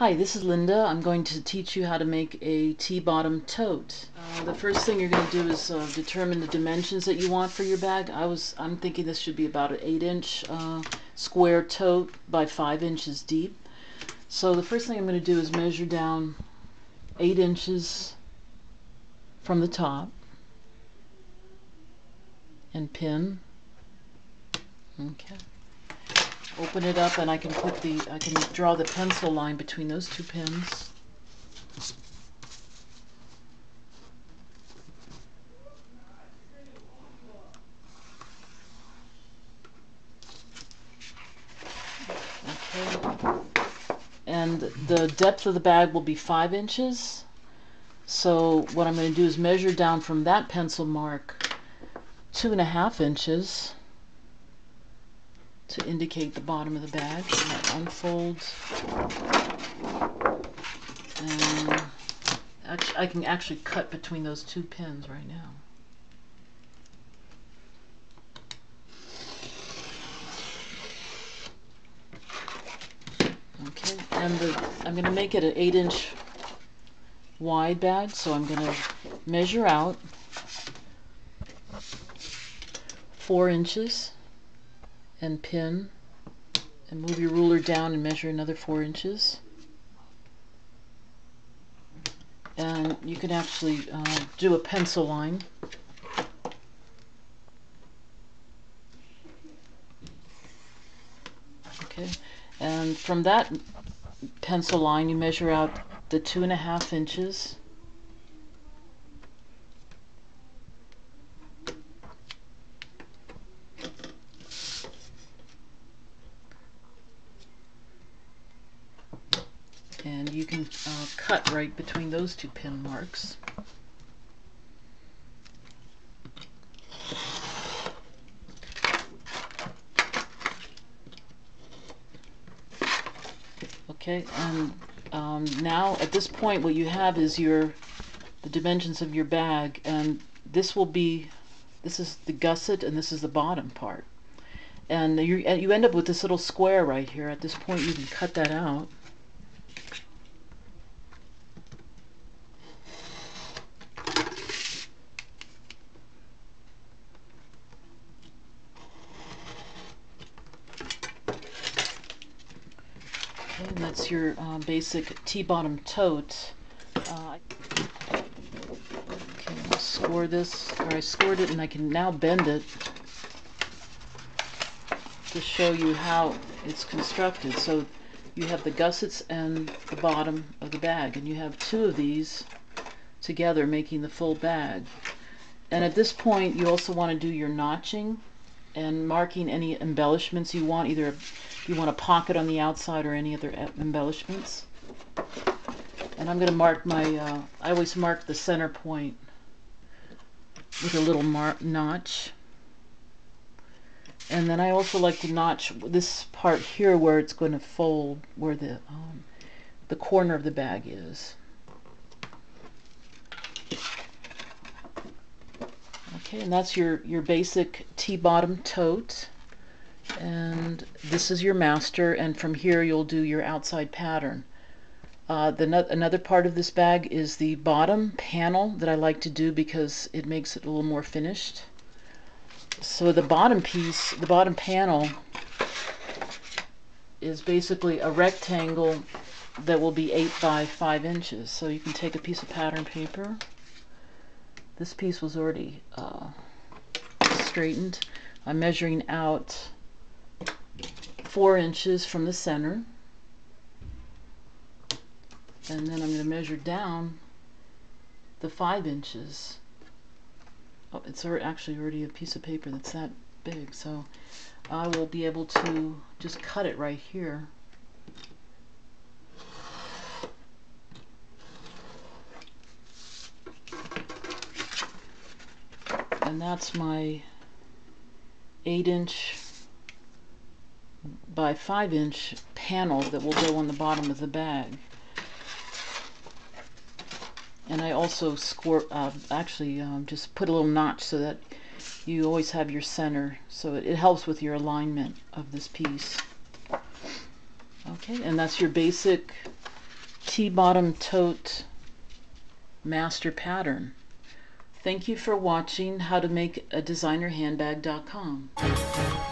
Hi, this is Linda. I'm going to teach you how to make a T-bottom tote. The first thing you're going to do is determine the dimensions that you want for your bag. I'm thinking this should be about an 8-inch square tote by 5 inches deep. So the first thing I'm going to do is measure down 8 inches from the top and pin. Okay. Open it up, and I can draw the pencil line between those two pins. Okay. And the depth of the bag will be 5 inches. So what I'm going to do is measure down from that pencil mark 2.5 inches to indicate the bottom of the bag. And that unfolds. And I can actually cut between those two pins right now. Okay, and I'm going to make it an 8-inch wide bag, so I'm going to measure out 4 inches and pin, and move your ruler down and measure another 4 inches. And you can actually do a pencil line. Okay, and from that pencil line you measure out the 2.5 inches. And you can cut right between those two pin marks. Okay, and now at this point what you have is the dimensions of your bag, and this is the gusset and this is the bottom part. And you end up with this little square right here. At this point you can cut that out. And that's your basic T-bottom tote. Okay, I'll score this, or I scored it, and I can now bend it to show you how it's constructed. So you have the gussets and the bottom of the bag, and you have two of these together making the full bag. And at this point you also want to do your notching and marking any embellishments you want, either if you want a pocket on the outside or any other embellishments. And I'm going to mark my, I always mark the center point with a little notch. And then I also like to notch this part here where it's going to fold, where the corner of the bag is. Okay, and that's your basic T-bottom tote. And this is your master, and from here you'll do your outside pattern. Another part of this bag is the bottom panel that I like to do because it makes it a little more finished. So the bottom piece, the bottom panel, is basically a rectangle that will be 8 by 5 inches. So you can take a piece of pattern paper. This piece was already straightened. I'm measuring out 4 inches from the center, and then I'm going to measure down the 5 inches. Oh, it's actually already a piece of paper that's that big, so I will be able to just cut it right here. And that's my 8-inch by 5-inch panel that will go on the bottom of the bag. And I also score, just put a little notch so that you always have your center, so it helps with your alignment of this piece. Okay, and that's your basic T-bottom tote master pattern. Thank you for watching HowToMakeADesignerhandbag.com.